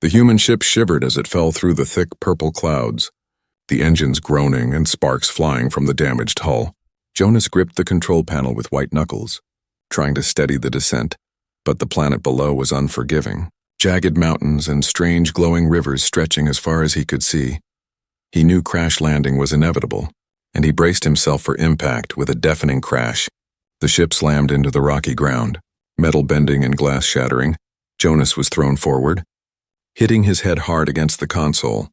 The human ship shivered as it fell through the thick purple clouds, the engines groaning and sparks flying from the damaged hull. Jonas gripped the control panel with white knuckles, trying to steady the descent, but the planet below was unforgiving. Jagged mountains and strange glowing rivers stretching as far as he could see. He knew crash landing was inevitable, and he braced himself for impact with a deafening crash. The ship slammed into the rocky ground, metal bending and glass shattering. Jonas was thrown forward, hitting his head hard against the console.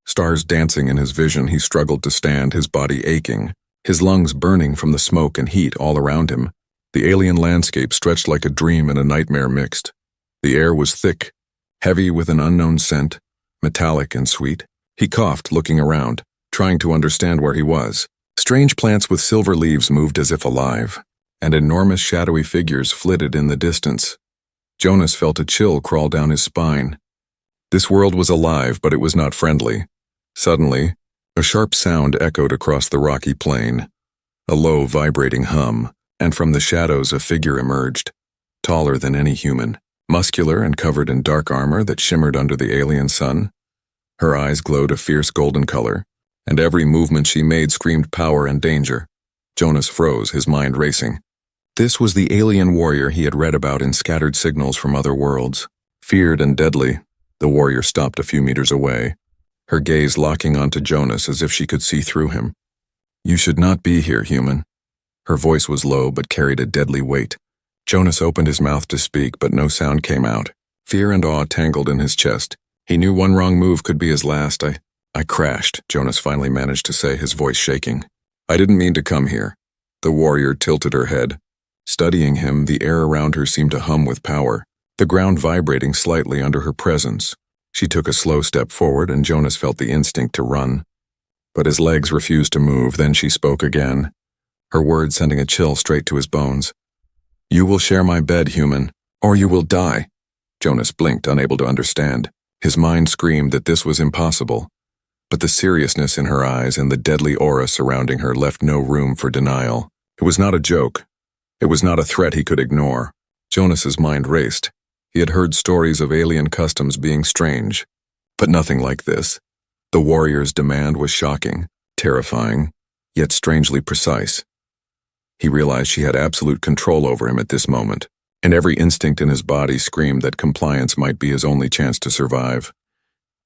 Stars dancing in his vision, he struggled to stand, his body aching, his lungs burning from the smoke and heat all around him. The alien landscape stretched like a dream and a nightmare mixed. The air was thick, heavy with an unknown scent, metallic and sweet. He coughed, looking around, trying to understand where he was. Strange plants with silver leaves moved as if alive, and enormous shadowy figures flitted in the distance. Jonas felt a chill crawl down his spine. This world was alive, but it was not friendly. Suddenly, a sharp sound echoed across the rocky plain, a low, vibrating hum, and from the shadows a figure emerged, taller than any human, muscular and covered in dark armor that shimmered under the alien sun. Her eyes glowed a fierce golden color, and every movement she made screamed power and danger. Jonas froze, his mind racing. This was the alien warrior he had read about in scattered signals from other worlds. Feared and deadly, the warrior stopped a few meters away, her gaze locking onto Jonas as if she could see through him. "You should not be here, human." Her voice was low but carried a deadly weight. Jonas opened his mouth to speak, but no sound came out. Fear and awe tangled in his chest. He knew one wrong move could be his last. I crashed, Jonas finally managed to say, his voice shaking. "I didn't mean to come here." The warrior tilted her head. Studying him, the air around her seemed to hum with power, the ground vibrating slightly under her presence. She took a slow step forward, and Jonas felt the instinct to run. But his legs refused to move. Then she spoke again, her words sending a chill straight to his bones. "You will share my bed, human, or you will die." Jonas blinked, unable to understand. His mind screamed that this was impossible, but the seriousness in her eyes and the deadly aura surrounding her left no room for denial. It was not a joke. It was not a threat he could ignore. Jonas's mind raced. He had heard stories of alien customs being strange, but nothing like this. The warrior's demand was shocking, terrifying, yet strangely precise. He realized she had absolute control over him at this moment, and every instinct in his body screamed that compliance might be his only chance to survive.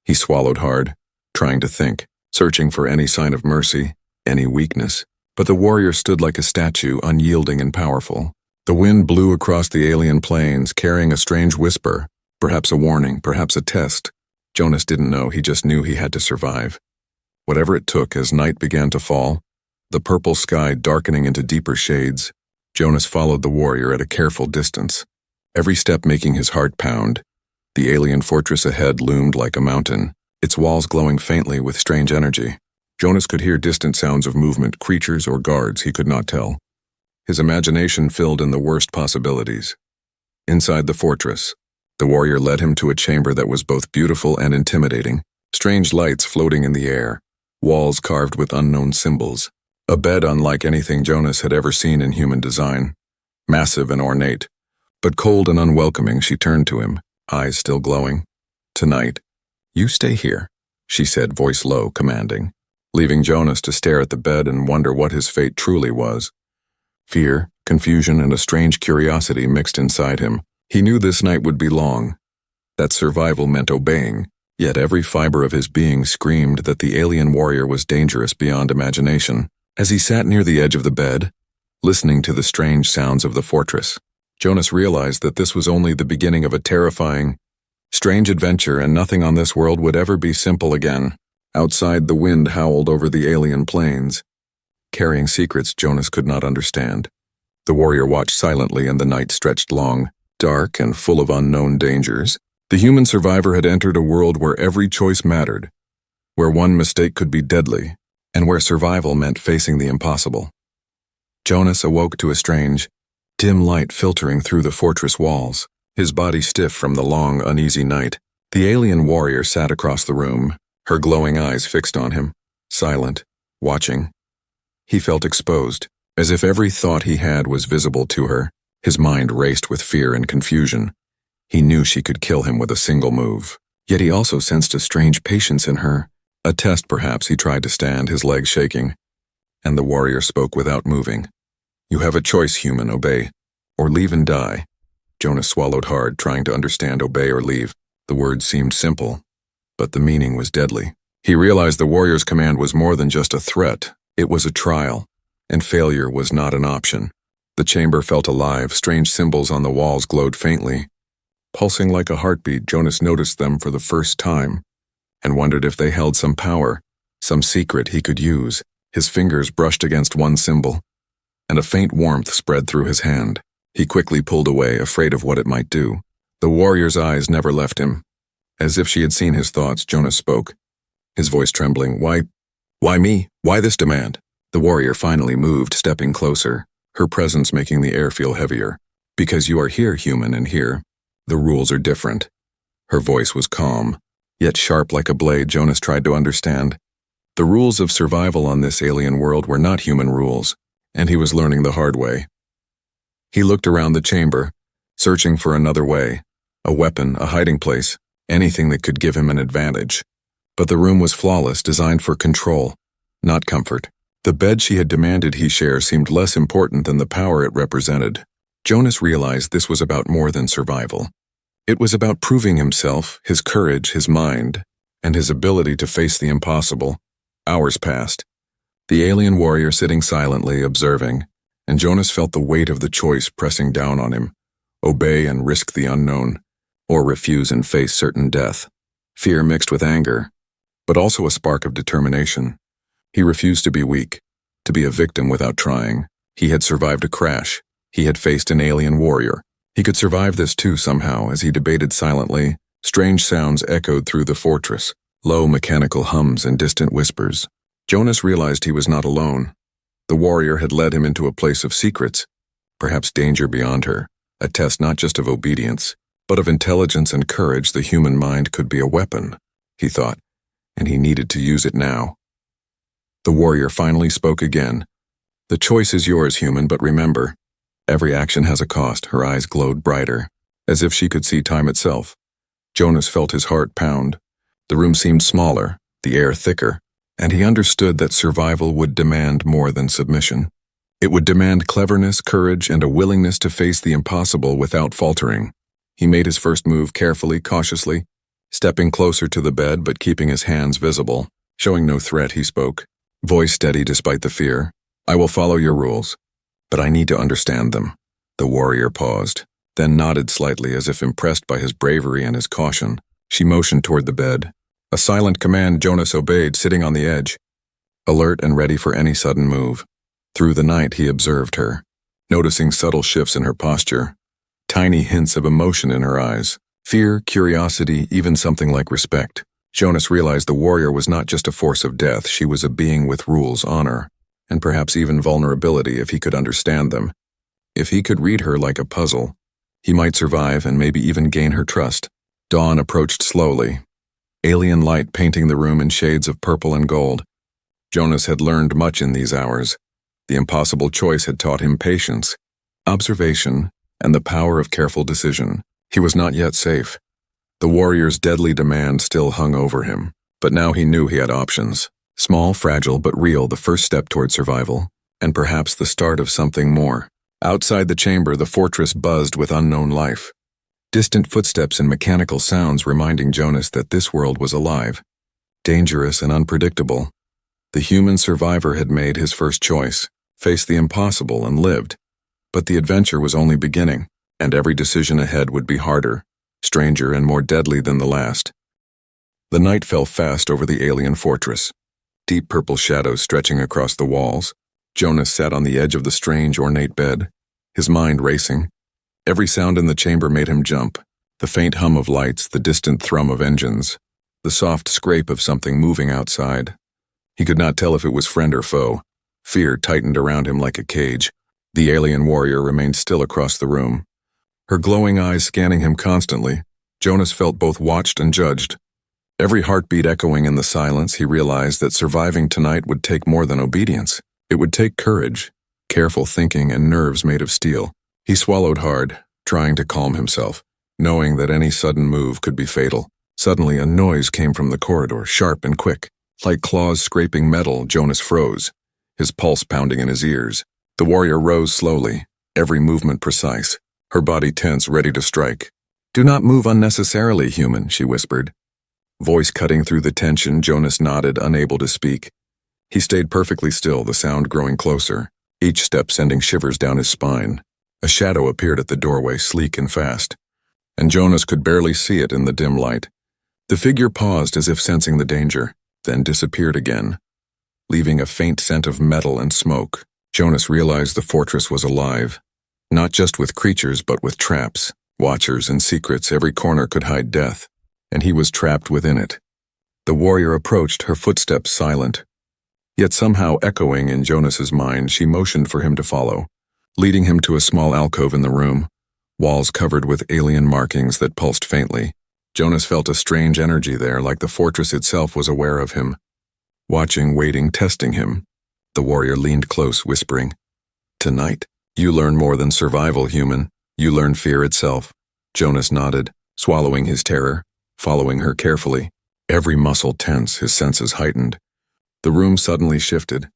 He swallowed hard, trying to think, searching for any sign of mercy, any weakness. But the warrior stood like a statue, unyielding and powerful. The wind blew across the alien plains, carrying a strange whisper, perhaps a warning, perhaps a test. Jonas didn't know, he just knew he had to survive. Whatever it took, as night began to fall, the purple sky darkening into deeper shades, Jonas followed the warrior at a careful distance, every step making his heart pound. The alien fortress ahead loomed like a mountain, its walls glowing faintly with strange energy. Jonas could hear distant sounds of movement, creatures or guards, he could not tell. His imagination filled in the worst possibilities. Inside the fortress, the warrior led him to a chamber that was both beautiful and intimidating. Strange lights floating in the air, walls carved with unknown symbols, a bed unlike anything Jonas had ever seen in human design, massive and ornate. But cold and unwelcoming, she turned to him, eyes still glowing. "Tonight, you stay here," she said, voice low, commanding, leaving Jonas to stare at the bed and wonder what his fate truly was. Fear, confusion, and a strange curiosity mixed inside him. He knew this night would be long, that survival meant obeying, yet every fiber of his being screamed that the alien warrior was dangerous beyond imagination. As he sat near the edge of the bed, listening to the strange sounds of the fortress, Jonas realized that this was only the beginning of a terrifying, strange adventure, and nothing on this world would ever be simple again. Outside, the wind howled over the alien plains, carrying secrets Jonas could not understand. The warrior watched silently, and the night stretched long, dark and full of unknown dangers. The human survivor had entered a world where every choice mattered, where one mistake could be deadly, and where survival meant facing the impossible. Jonas awoke to a strange, dim light filtering through the fortress walls, his body stiff from the long, uneasy night. The alien warrior sat across the room, her glowing eyes fixed on him, silent, watching. He felt exposed, as if every thought he had was visible to her. His mind raced with fear and confusion. He knew she could kill him with a single move, Yet he also sensed a strange patience in her. A test, perhaps. He tried to stand, his legs shaking. And the warrior spoke without moving. "You have a choice, human, obey. Or leave and die." Jonas swallowed hard, trying to understand obey or leave. The words seemed simple, but the meaning was deadly. He realized the warrior's command was more than just a threat. It was a trial, and failure was not an option. The chamber felt alive. Strange symbols on the walls glowed faintly. Pulsing like a heartbeat, Jonas noticed them for the first time, and wondered if they held some power, some secret he could use. His fingers brushed against one symbol, and a faint warmth spread through his hand. He quickly pulled away, afraid of what it might do. The warrior's eyes never left him. As if she had seen his thoughts, Jonas spoke, his voice trembling. Why me? Why this demand?" The warrior finally moved, stepping closer, her presence making the air feel heavier. "Because you are here, human, and here, the rules are different." Her voice was calm, yet sharp like a blade. Jonas tried to understand. The rules of survival on this alien world were not human rules, and he was learning the hard way. He looked around the chamber, searching for another way, a weapon, a hiding place, anything that could give him an advantage. But the room was flawless, designed for control, not comfort. The bed she had demanded he share seemed less important than the power it represented. Jonas realized this was about more than survival. It was about proving himself, his courage, his mind, and his ability to face the impossible. Hours passed. The alien warrior sitting silently, observing, and Jonas felt the weight of the choice pressing down on him. Obey and risk the unknown, or refuse and face certain death. Fear mixed with anger, but also a spark of determination. He refused to be weak, to be a victim without trying. He had survived a crash. He had faced an alien warrior. He could survive this too somehow. As he debated silently, strange sounds echoed through the fortress, low mechanical hums and distant whispers. Jonas realized he was not alone. The warrior had led him into a place of secrets, perhaps danger beyond her, a test not just of obedience, but of intelligence and courage. The human mind could be a weapon, he thought, and he needed to use it now. The warrior finally spoke again. "The choice is yours, human, but remember, every action has a cost." Her eyes glowed brighter, as if she could see time itself. Jonas felt his heart pound. The room seemed smaller, the air thicker, and he understood that survival would demand more than submission. It would demand cleverness, courage, and a willingness to face the impossible without faltering. He made his first move carefully, cautiously, stepping closer to the bed but keeping his hands visible. Showing no threat, he spoke, voice steady despite the fear. "I will follow your rules, but I need to understand them." The warrior paused, then nodded slightly as if impressed by his bravery and his caution. She motioned toward the bed. A silent command. Jonas obeyed, sitting on the edge, alert and ready for any sudden move. Through the night he observed her, noticing subtle shifts in her posture, tiny hints of emotion in her eyes, fear, curiosity, even something like respect. Jonas realized the warrior was not just a force of death. She was a being with rules, honor, and perhaps even vulnerability if he could understand them. If he could read her like a puzzle, he might survive and maybe even gain her trust. Dawn approached slowly, alien light painting the room in shades of purple and gold. Jonas had learned much in these hours. The impossible choice had taught him patience, observation, and the power of careful decision. He was not yet safe. The warrior's deadly demand still hung over him, but now he knew he had options. Small, fragile, but real, the first step toward survival, and perhaps the start of something more. Outside the chamber, the fortress buzzed with unknown life. Distant footsteps and mechanical sounds reminding Jonas that this world was alive, dangerous and unpredictable. The human survivor had made his first choice, faced the impossible and lived. But the adventure was only beginning, and every decision ahead would be harder, stranger and more deadly than the last. The night fell fast over the alien fortress, deep purple shadows stretching across the walls. Jonas sat on the edge of the strange, ornate bed, his mind racing. Every sound in the chamber made him jump, the faint hum of lights, the distant thrum of engines, the soft scrape of something moving outside. He could not tell if it was friend or foe. Fear tightened around him like a cage. The alien warrior remained still across the room, her glowing eyes scanning him constantly. Jonas felt both watched and judged. Every heartbeat echoing in the silence, he realized that surviving tonight would take more than obedience. It would take courage, careful thinking, and nerves made of steel. He swallowed hard, trying to calm himself, knowing that any sudden move could be fatal. Suddenly, a noise came from the corridor, sharp and quick. Like claws scraping metal, Jonas froze, his pulse pounding in his ears. The warrior rose slowly, every movement precise, her body tense, ready to strike. "Do not move unnecessarily, human," she whispered. Voice cutting through the tension, Jonas nodded, unable to speak. He stayed perfectly still, the sound growing closer, each step sending shivers down his spine. A shadow appeared at the doorway, sleek and fast, and Jonas could barely see it in the dim light. The figure paused as if sensing the danger, then disappeared again, leaving a faint scent of metal and smoke. Jonas realized the fortress was alive, not just with creatures but with traps, watchers, and secrets. Every corner could hide death, and he was trapped within it. The warrior approached, her footsteps silent, yet somehow echoing in Jonas's mind. She motioned for him to follow, leading him to a small alcove in the room, walls covered with alien markings that pulsed faintly. Jonas felt a strange energy there, like the fortress itself was aware of him, watching, waiting, testing him. The warrior leaned close, whispering, "Tonight, you learn more than survival, human. You learn fear itself." Jonas nodded, swallowing his terror, following her carefully, every muscle tense, his senses heightened. The room suddenly shifted,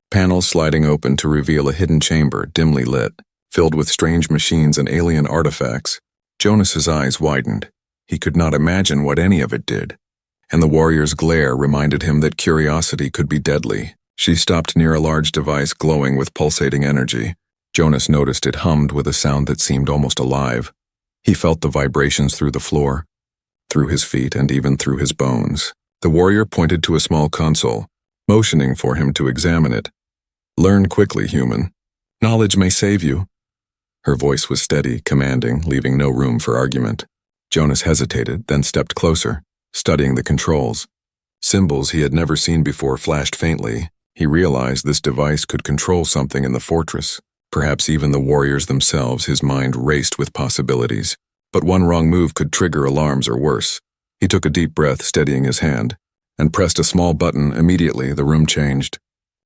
panels sliding open to reveal a hidden chamber, dimly lit, filled with strange machines and alien artifacts. Jonas's eyes widened. He could not imagine what any of it did, and the warrior's glare reminded him that curiosity could be deadly. She stopped near a large device glowing with pulsating energy. Jonas noticed it hummed with a sound that seemed almost alive. He felt the vibrations through the floor, through his feet, and even through his bones. The warrior pointed to a small console, motioning for him to examine it. "Learn quickly, human. Knowledge may save you." Her voice was steady, commanding, leaving no room for argument. Jonas hesitated, then stepped closer, studying the controls. Symbols he had never seen before flashed faintly. He realized this device could control something in the fortress, perhaps even the warriors themselves. His mind raced with possibilities. But one wrong move could trigger alarms or worse. He took a deep breath, steadying his hand, and pressed a small button. Immediately, the room changed.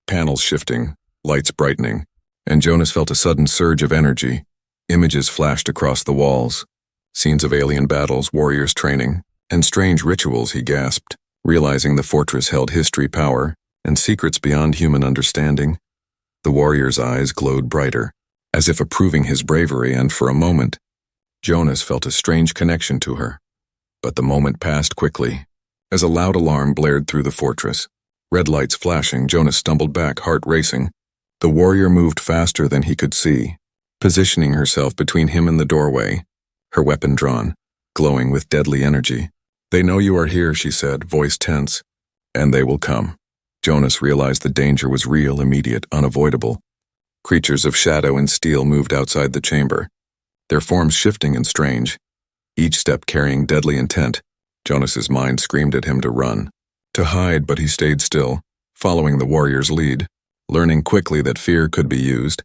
Panels shifting, lights brightening, and Jonas felt a sudden surge of energy. Images flashed across the walls. Scenes of alien battles, warriors training, and strange rituals. He gasped, realizing the fortress held history, power, and secrets beyond human understanding. The warrior's eyes glowed brighter, as if approving his bravery, and for a moment, Jonas felt a strange connection to her. But the moment passed quickly, as a loud alarm blared through the fortress. Red lights flashing, Jonas stumbled back, heart racing. The warrior moved faster than he could see, positioning herself between him and the doorway, her weapon drawn, glowing with deadly energy. "They know you are here," she said, voice tense, "and they will come." Jonas realized the danger was real, immediate, unavoidable. Creatures of shadow and steel moved outside the chamber, their forms shifting and strange, each step carrying deadly intent. Jonas's mind screamed at him to run, to hide, but he stayed still, following the warrior's lead, learning quickly that fear could be used,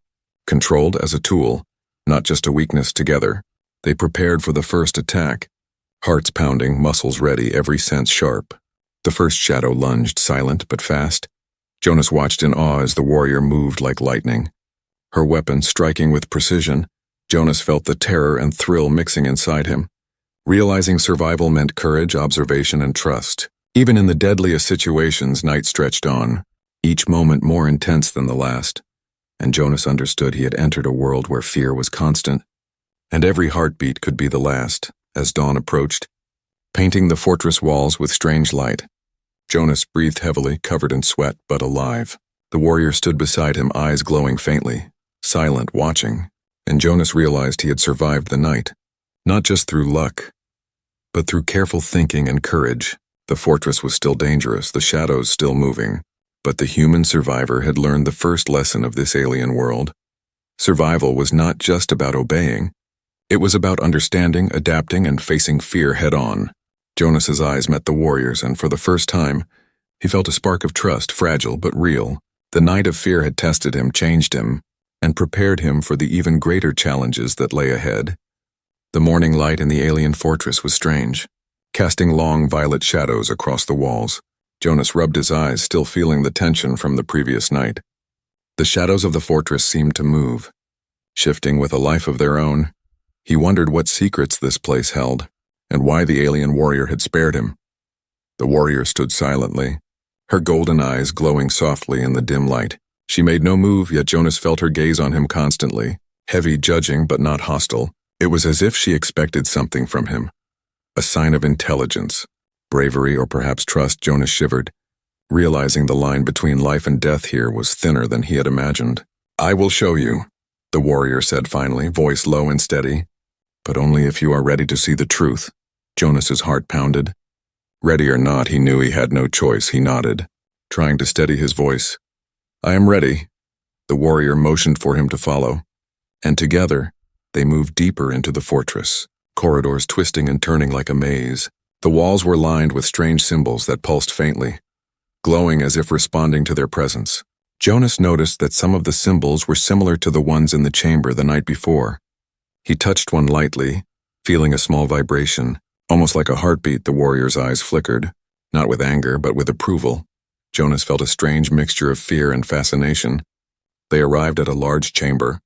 controlled as a tool, not just a weakness. Together, they prepared for the first attack, hearts pounding, muscles ready, every sense sharp. The first shadow lunged, silent but fast. Jonas watched in awe as the warrior moved like lightning, her weapon striking with precision. Jonas felt the terror and thrill mixing inside him, realizing survival meant courage, observation, and trust. Even in the deadliest situations, night stretched on, each moment more intense than the last, and Jonas understood he had entered a world where fear was constant, and every heartbeat could be the last. As dawn approached, painting the fortress walls with strange light, Jonas breathed heavily, covered in sweat, but alive. The warrior stood beside him, eyes glowing faintly, silent, watching, and Jonas realized he had survived the night, not just through luck, but through careful thinking and courage. The fortress was still dangerous, the shadows still moving, but the human survivor had learned the first lesson of this alien world. Survival was not just about obeying. It was about understanding, adapting, and facing fear head-on. Jonas's eyes met the warrior's, and for the first time, he felt a spark of trust, fragile but real. The night of fear had tested him, changed him, and prepared him for the even greater challenges that lay ahead. The morning light in the alien fortress was strange, casting long violet shadows across the walls. Jonas rubbed his eyes, still feeling the tension from the previous night. The shadows of the fortress seemed to move, shifting with a life of their own. He wondered what secrets this place held, and why the alien warrior had spared him. The warrior stood silently, her golden eyes glowing softly in the dim light. She made no move, yet Jonas felt her gaze on him constantly, heavy, judging, but not hostile. It was as if she expected something from him. A sign of intelligence, bravery, or perhaps trust. Jonas shivered, realizing the line between life and death here was thinner than he had imagined. "I will show you," the warrior said finally, voice low and steady. "But only if you are ready to see the truth." Jonas's heart pounded. Ready or not, he knew he had no choice. He nodded, trying to steady his voice. "I am ready." The warrior motioned for him to follow, and together, they moved deeper into the fortress, corridors twisting and turning like a maze. The walls were lined with strange symbols that pulsed faintly, glowing as if responding to their presence. Jonas noticed that some of the symbols were similar to the ones in the chamber the night before. He touched one lightly, feeling a small vibration, almost like a heartbeat. The warrior's eyes flickered, not with anger, but with approval. Jonas felt a strange mixture of fear and fascination. They arrived at a large chamber,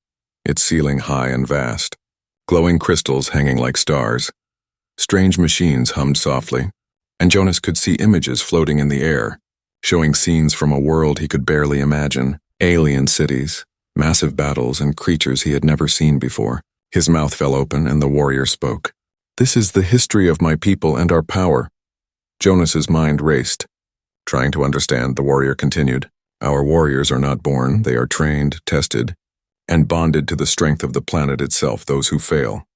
its ceiling high and vast, glowing crystals hanging like stars. Strange machines hummed softly, and Jonas could see images floating in the air, showing scenes from a world he could barely imagine. Alien cities, massive battles, and creatures he had never seen before. His mouth fell open, and the warrior spoke. "This is the history of my people and our power." Jonas's mind raced. Trying to understand, the warrior continued. "Our warriors are not born, they are trained, tested, and bonded to the strength of the planet itself. Those who fail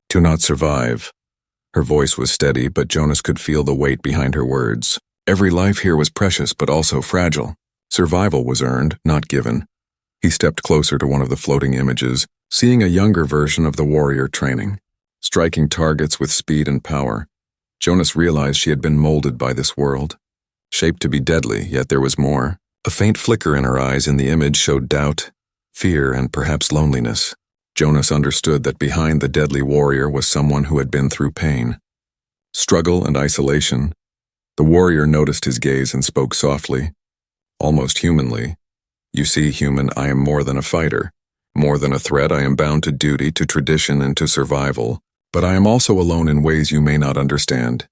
do not survive." Her voice was steady, but Jonas could feel the weight behind her words. Every life here was precious, but also fragile. Survival was earned, not given. He stepped closer to one of the floating images, seeing a younger version of the warrior training, striking targets with speed and power. Jonas realized she had been molded by this world, shaped to be deadly, yet there was more. A faint flicker in her eyes in the image showed doubt, fear, and perhaps loneliness. Jonas understood that behind the deadly warrior was someone who had been through pain, struggle, and isolation. The warrior noticed his gaze and spoke softly, almost humanly. "You see, human, I am more than a fighter. More than a threat, I am bound to duty, to tradition, and to survival. But I am also alone in ways you may not understand."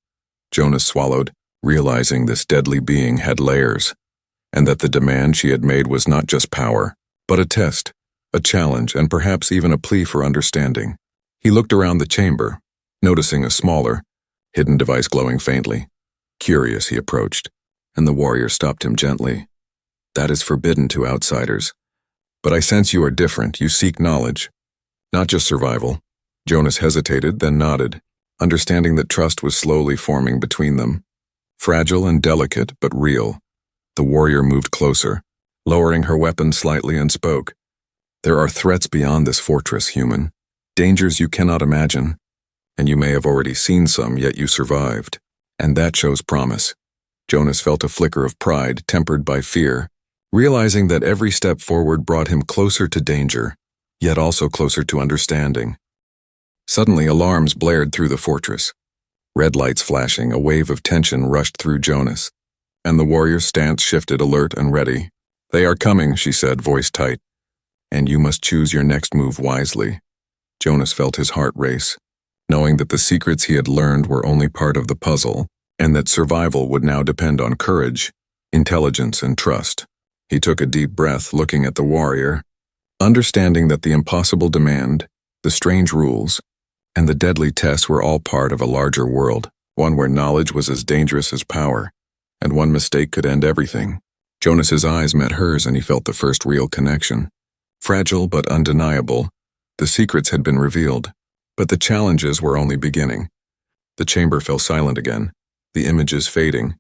Jonas swallowed, realizing this deadly being had layers, and that the demand she had made was not just power, but a test, a challenge, and perhaps even a plea for understanding. He looked around the chamber, noticing a smaller, hidden device glowing faintly. Curious, he approached, and the warrior stopped him gently. "That is forbidden to outsiders. But I sense you are different. You seek knowledge, not just survival." Jonas hesitated, then nodded, understanding that trust was slowly forming between them. Fragile and delicate, but real. The warrior moved closer, lowering her weapon slightly, and spoke. "There are threats beyond this fortress, human. Dangers you cannot imagine. And you may have already seen some, yet you survived. And that shows promise." Jonas felt a flicker of pride tempered by fear, realizing that every step forward brought him closer to danger, yet also closer to understanding. Suddenly, alarms blared through the fortress. Red lights flashing, a wave of tension rushed through Jonas, and the warrior's stance shifted, alert and ready. "They are coming," she said, voice tight. "And you must choose your next move wisely." Jonas felt his heart race, knowing that the secrets he had learned were only part of the puzzle, and that survival would now depend on courage, intelligence, and trust. He took a deep breath, looking at the warrior, understanding that the impossible demand, the strange rules, and the deadly tests were all part of a larger world, one where knowledge was as dangerous as power, and one mistake could end everything. Jonas's eyes met hers, and he felt the first real connection. Fragile but undeniable, the secrets had been revealed, but the challenges were only beginning. The chamber fell silent again, the images fading,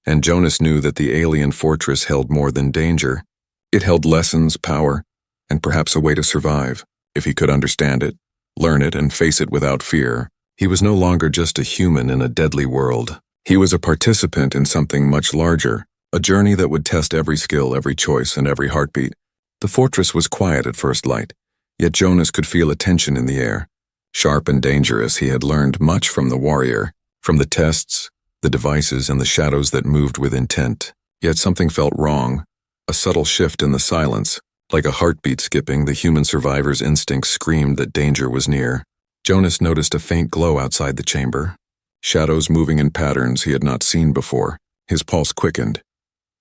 and Jonas knew that the alien fortress held more than danger. It held lessons, power, and perhaps a way to survive. If he could understand it, learn it, and face it without fear, he was no longer just a human in a deadly world. He was a participant in something much larger, a journey that would test every skill, every choice, and every heartbeat. The fortress was quiet at first light, yet Jonas could feel a tension in the air. Sharp and dangerous, he had learned much from the warrior, from the tests, the devices, and the shadows that moved with intent. Yet something felt wrong, a subtle shift in the silence. Like a heartbeat skipping, the human survivor's instincts screamed that danger was near. Jonas noticed a faint glow outside the chamber, shadows moving in patterns he had not seen before. His pulse quickened.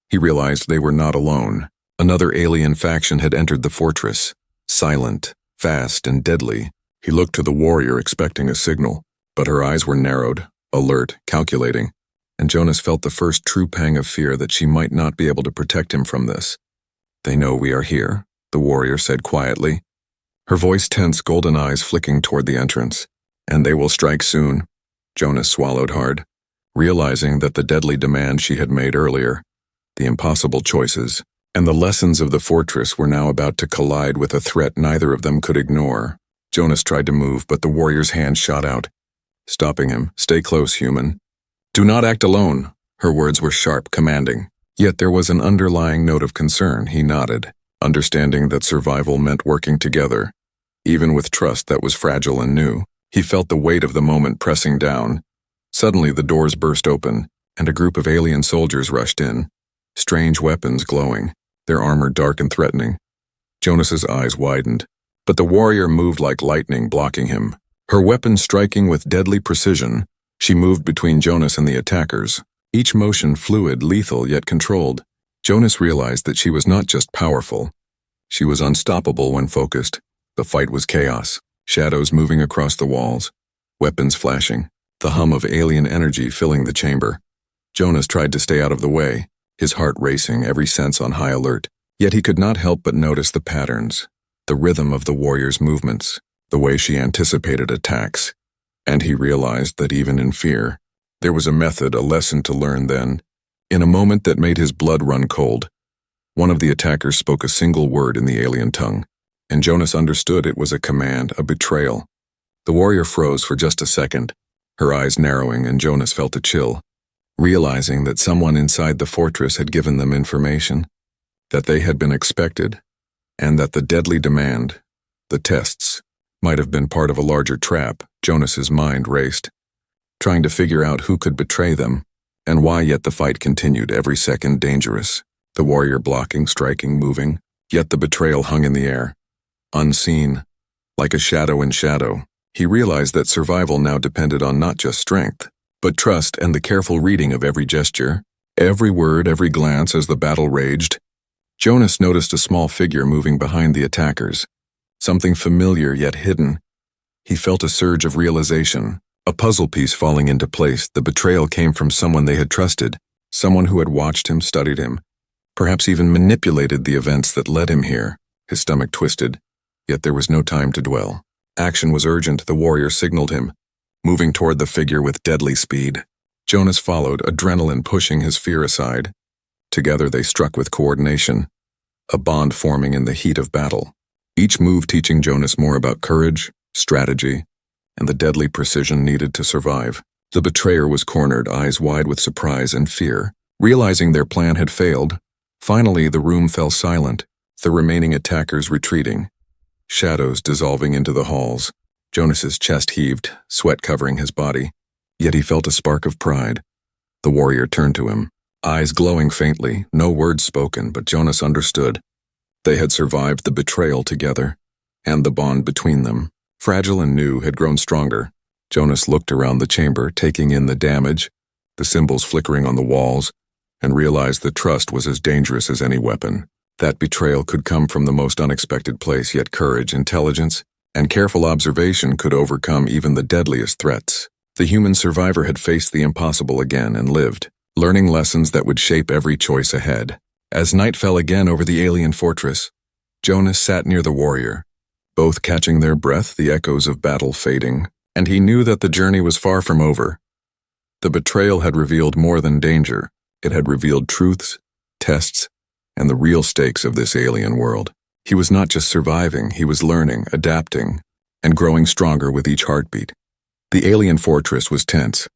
He realized they were not alone. Another alien faction had entered the fortress, silent, fast, and deadly. He looked to the warrior expecting a signal, but her eyes were narrowed, alert, calculating, and Jonas felt the first true pang of fear that she might not be able to protect him from this. "They know we are here," the warrior said quietly, her voice tense, golden eyes flicking toward the entrance. "And they will strike soon." Jonas swallowed hard, realizing that the deadly demand she had made earlier, the impossible choices, and the lessons of the fortress were now about to collide with a threat neither of them could ignore. Jonas tried to move, but the warrior's hand shot out, stopping him. "Stay close, human. Do not act alone." Her words were sharp, commanding. Yet there was an underlying note of concern. He nodded, understanding that survival meant working together, even with trust that was fragile and new. He felt the weight of the moment pressing down. Suddenly the doors burst open, and a group of alien soldiers rushed in, strange weapons glowing, their armor dark and threatening. Jonas's eyes widened, but the warrior moved like lightning, blocking him. Her weapon striking with deadly precision, she moved between Jonas and the attackers, each motion fluid, lethal, yet controlled. Jonas realized that she was not just powerful. She was unstoppable when focused. The fight was chaos, shadows moving across the walls, weapons flashing, the hum of alien energy filling the chamber. Jonas tried to stay out of the way, his heart racing, every sense on high alert. Yet he could not help but notice the patterns, the rhythm of the warrior's movements, the way she anticipated attacks. And he realized that even in fear, there was a method, a lesson to learn then. In a moment that made his blood run cold, one of the attackers spoke a single word in the alien tongue, and Jonas understood it was a command, a betrayal. The warrior froze for just a second, her eyes narrowing, and Jonas felt a chill, realizing that someone inside the fortress had given them information, that they had been expected, and that the deadly demand, the tests, might have been part of a larger trap. Jonas's mind raced, trying to figure out who could betray them, and why. Yet the fight continued, every second dangerous, the warrior blocking, striking, moving, yet the betrayal hung in the air, unseen, like a shadow in shadow. He realized that survival now depended on not just strength, but trust and the careful reading of every gesture, every word, every glance as the battle raged. Jonas noticed a small figure moving behind the attackers, something familiar yet hidden. He felt a surge of realization, a puzzle piece falling into place. The betrayal came from someone they had trusted, someone who had watched him, studied him, perhaps even manipulated the events that led him here. His stomach twisted, yet there was no time to dwell. Action was urgent. The warrior signaled him, moving toward the figure with deadly speed. Jonas followed, adrenaline pushing his fear aside. Together they struck with coordination, a bond forming in the heat of battle, each move teaching Jonas more about courage, strategy, and the deadly precision needed to survive. The betrayer was cornered, eyes wide with surprise and fear, realizing their plan had failed. Finally, the room fell silent, the remaining attackers retreating, shadows dissolving into the halls. Jonas's chest heaved, sweat covering his body, yet he felt a spark of pride. The warrior turned to him, eyes glowing faintly, no words spoken, but Jonas understood. They had survived the betrayal together, and the bond between them, fragile and new, had grown stronger. Jonas looked around the chamber, taking in the damage, the symbols flickering on the walls, and realized that trust was as dangerous as any weapon. That betrayal could come from the most unexpected place, yet courage, intelligence, and careful observation could overcome even the deadliest threats. The human survivor had faced the impossible again and lived, learning lessons that would shape every choice ahead. As night fell again over the alien fortress, Jonas sat near the warrior, both catching their breath, the echoes of battle fading, and he knew that the journey was far from over. The betrayal had revealed more than danger. It had revealed truths, tests, and the real stakes of this alien world. He was not just surviving, he was learning, adapting, and growing stronger with each heartbeat. The alien fortress was tense,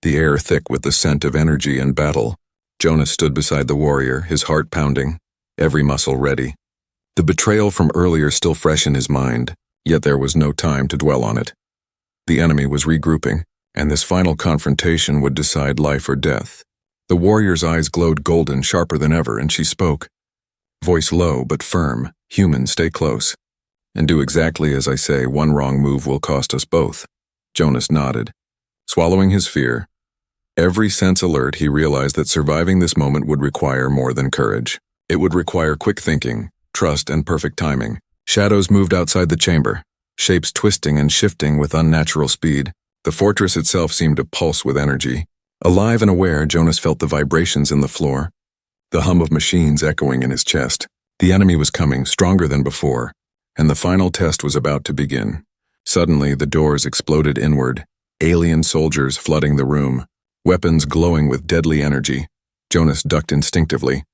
the air thick with the scent of energy and battle. Jonas stood beside the warrior, his heart pounding, every muscle ready. The betrayal from earlier still fresh in his mind, yet there was no time to dwell on it. The enemy was regrouping, and this final confrontation would decide life or death. The warrior's eyes glowed golden, sharper than ever, and she spoke, voice low but firm, "Human, stay close. And do exactly as I say. One wrong move will cost us both. Jonas nodded. Swallowing his fear, every sense alert, he realized that surviving this moment would require more than courage. It would require quick thinking, trust, and perfect timing. Shadows moved outside the chamber, shapes twisting and shifting with unnatural speed. The fortress itself seemed to pulse with energy. Alive and aware, Jonas felt the vibrations in the floor, the hum of machines echoing in his chest. The enemy was coming, stronger than before, and the final test was about to begin. Suddenly, the doors exploded inward, alien soldiers flooding the room, weapons glowing with deadly energy. Jonas ducked instinctively,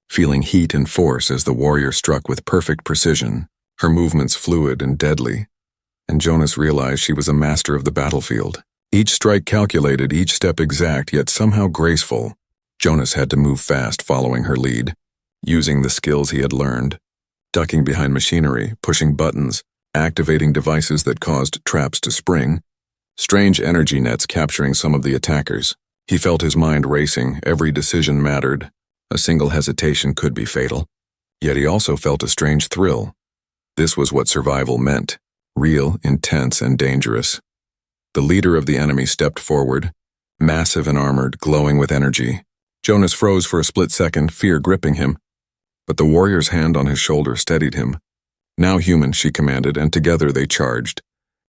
feeling heat and force as the warrior struck with perfect precision, her movements fluid and deadly. And Jonas realized she was a master of the battlefield. Each strike calculated, each step exact, yet somehow graceful. Jonas had to move fast following her lead, using the skills he had learned, ducking behind machinery, pushing buttons, activating devices that caused traps to spring, strange energy nets capturing some of the attackers. He felt his mind racing, every decision mattered. A single hesitation could be fatal. Yet he also felt a strange thrill. This was what survival meant, real, intense, and dangerous. The leader of the enemy stepped forward, massive and armored, glowing with energy. Jonas froze for a split second, fear gripping him. But the warrior's hand on his shoulder steadied him. Now human, she commanded, and together they charged,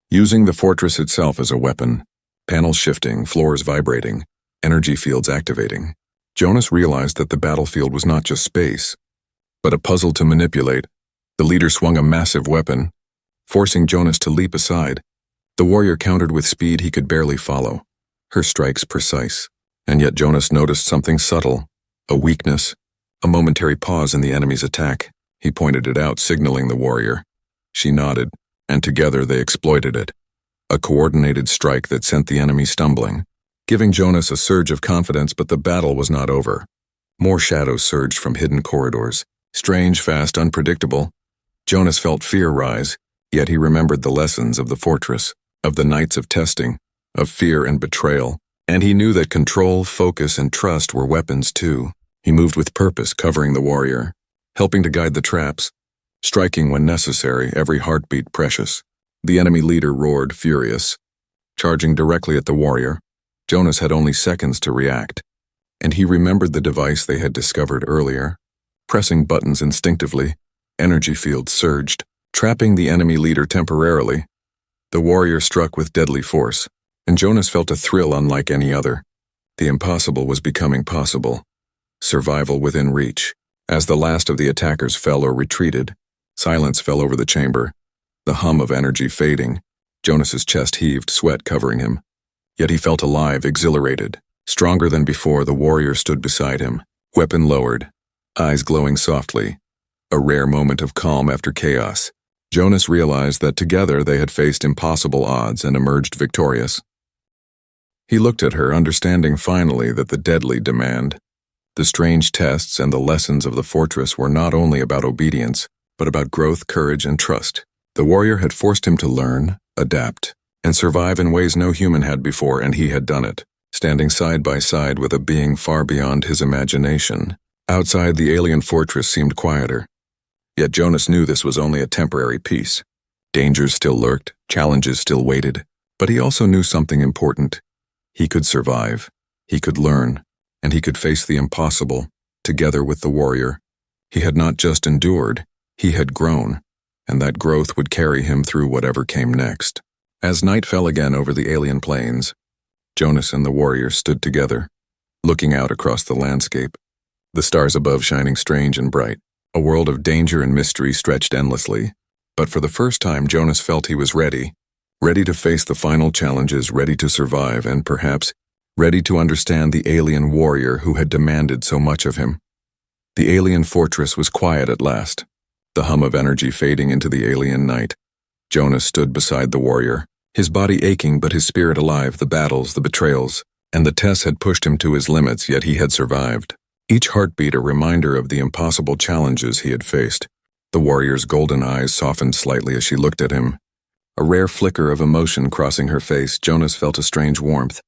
using the fortress itself as a weapon. Panels shifting, floors vibrating, energy fields activating. Jonas realized that the battlefield was not just space, but a puzzle to manipulate. The leader swung a massive weapon, forcing Jonas to leap aside. The warrior countered with speed he could barely follow, her strikes precise. And yet Jonas noticed something subtle, a weakness, a momentary pause in the enemy's attack. He pointed it out, signaling the warrior. She nodded, and together they exploited it. A coordinated strike that sent the enemy stumbling, giving Jonas a surge of confidence, but the battle was not over. More shadows surged from hidden corridors, strange, fast, unpredictable. Jonas felt fear rise, yet he remembered the lessons of the fortress, of the nights of testing, of fear and betrayal. And he knew that control, focus, and trust were weapons too. He moved with purpose, covering the warrior, helping to guide the traps, striking when necessary, every heartbeat precious. The enemy leader roared, furious, charging directly at the warrior. Jonas had only seconds to react, and he remembered the device they had discovered earlier. Pressing buttons instinctively, energy fields surged, trapping the enemy leader temporarily. The warrior struck with deadly force, and Jonas felt a thrill unlike any other. The impossible was becoming possible. Survival within reach. As the last of the attackers fell or retreated, silence fell over the chamber, the hum of energy fading. Jonas's chest heaved, sweat covering him. Yet he felt alive, exhilarated. Stronger than before, the warrior stood beside him, weapon lowered, eyes glowing softly. A rare moment of calm after chaos. Jonas realized that together they had faced impossible odds and emerged victorious. He looked at her, understanding finally that the deadly demand, the strange tests, and the lessons of the fortress were not only about obedience, but about growth, courage, and trust. The warrior had forced him to learn, adapt, and survive in ways no human had before, and he had done it, standing side by side with a being far beyond his imagination. Outside, the alien fortress seemed quieter. Yet Jonas knew this was only a temporary peace. Dangers still lurked, challenges still waited, but he also knew something important. He could survive, he could learn, and he could face the impossible, together with the warrior. He had not just endured, he had grown, and that growth would carry him through whatever came next. As night fell again over the alien plains, Jonas and the warrior stood together, looking out across the landscape, the stars above shining strange and bright. A world of danger and mystery stretched endlessly, but for the first time Jonas felt he was ready to face the final challenges, ready to survive, and perhaps ready to understand the alien warrior who had demanded so much of him. The alien fortress was quiet at last, the hum of energy fading into the alien night. Jonas stood beside the warrior, his body aching but his spirit alive. The battles, the betrayals, and the tests had pushed him to his limits, yet he had survived. Each heartbeat a reminder of the impossible challenges he had faced. The warrior's golden eyes softened slightly as she looked at him. A rare flicker of emotion crossing her face, Jonas felt a strange warmth,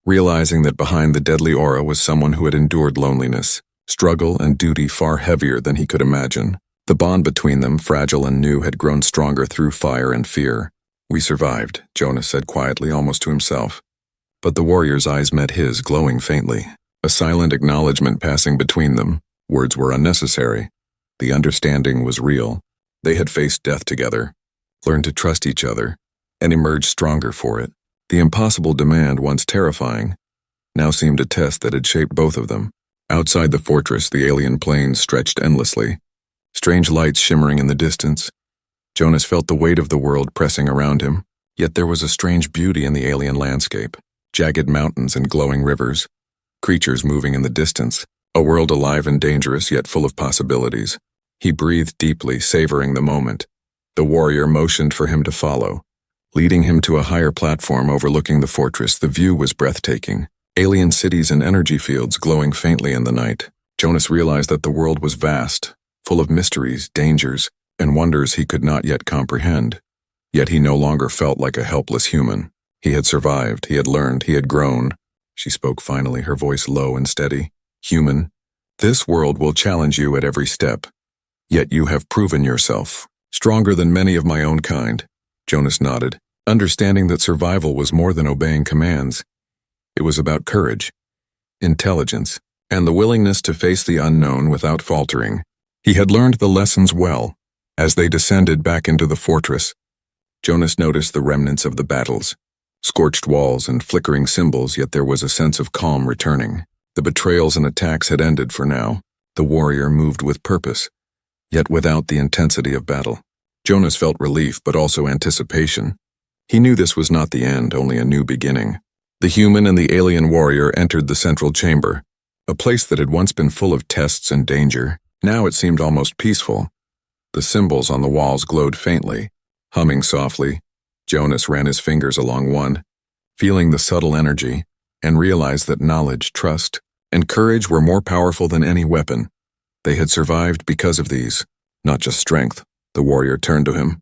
realizing that behind the deadly aura was someone who had endured loneliness, struggle, and duty far heavier than he could imagine. The bond between them, fragile and new, had grown stronger through fire and fear. "We survived," Jonas said quietly, almost to himself. But the warrior's eyes met his, glowing faintly, a silent acknowledgement passing between them. Words were unnecessary. The understanding was real. They had faced death together, learned to trust each other, and emerged stronger for it. The impossible demand, once terrifying, now seemed a test that had shaped both of them. Outside the fortress, the alien plains stretched endlessly, strange lights shimmering in the distance. Jonas felt the weight of the world pressing around him, yet there was a strange beauty in the alien landscape. Jagged mountains and glowing rivers, creatures moving in the distance, a world alive and dangerous yet full of possibilities. He breathed deeply, savoring the moment. The warrior motioned for him to follow, leading him to a higher platform overlooking the fortress. The view was breathtaking. Alien cities and energy fields glowing faintly in the night. Jonas realized that the world was vast, full of mysteries, dangers, and wonders he could not yet comprehend. Yet he no longer felt like a helpless human. He had survived, he had learned, he had grown. She spoke finally, her voice low and steady. "Human, this world will challenge you at every step. Yet you have proven yourself, stronger than many of my own kind." Jonas nodded, understanding that survival was more than obeying commands. It was about courage, intelligence, and the willingness to face the unknown without faltering. He had learned the lessons well. As they descended back into the fortress, Jonas noticed the remnants of the battles. Scorched walls and flickering symbols, yet there was a sense of calm returning. The betrayals and attacks had ended for now. The warrior moved with purpose, yet without the intensity of battle. Jonas felt relief, but also anticipation. He knew this was not the end, only a new beginning. The human and the alien warrior entered the central chamber, a place that had once been full of tests and danger. Now it seemed almost peaceful. The symbols on the walls glowed faintly, humming softly. Jonas ran his fingers along one, feeling the subtle energy, and realized that knowledge, trust, and courage were more powerful than any weapon. They had survived because of these, not just strength. The warrior turned to him,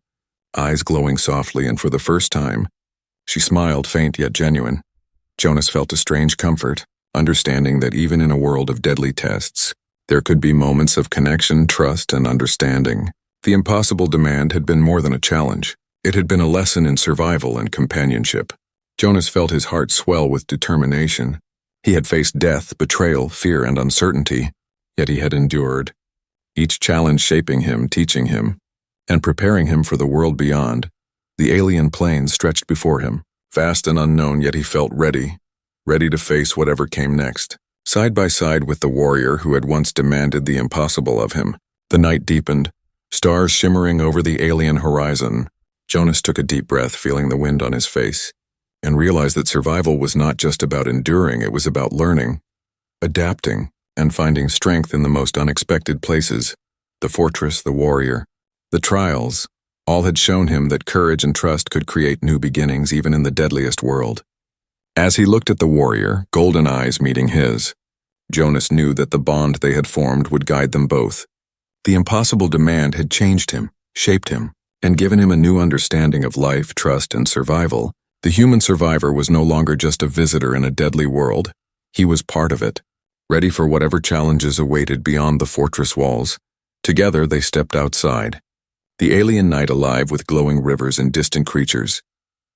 eyes glowing softly, and for the first time, she smiled, faint yet genuine. Jonas felt a strange comfort, understanding that even in a world of deadly tests, there could be moments of connection, trust, and understanding. The impossible demand had been more than a challenge. It had been a lesson in survival and companionship. Jonas felt his heart swell with determination. He had faced death, betrayal, fear, and uncertainty, yet he had endured, each challenge shaping him, teaching him, and preparing him for the world beyond. The alien plains stretched before him, vast and unknown, yet he felt ready to face whatever came next. Side by side with the warrior who had once demanded the impossible of him, the night deepened, stars shimmering over the alien horizon. Jonas took a deep breath, feeling the wind on his face, and realized that survival was not just about enduring, it was about learning, adapting, and finding strength in the most unexpected places. The fortress, the warrior, the trials, all had shown him that courage and trust could create new beginnings even in the deadliest world. As he looked at the warrior, golden eyes meeting his, Jonas knew that the bond they had formed would guide them both. The impossible demand had changed him, shaped him, and given him a new understanding of life, trust, and survival. The human survivor was no longer just a visitor in a deadly world. He was part of it, ready for whatever challenges awaited beyond the fortress walls. Together they stepped outside, the alien night alive with glowing rivers and distant creatures.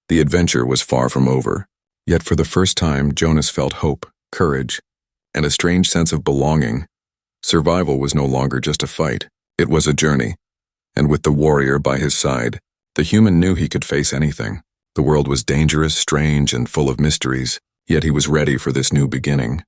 The adventure was far from over, yet for the first time Jonas felt hope, courage, and a strange sense of belonging. Survival was no longer just a fight, it was a journey. And with the warrior by his side, the human knew he could face anything. The world was dangerous, strange, and full of mysteries, yet he was ready for this new beginning.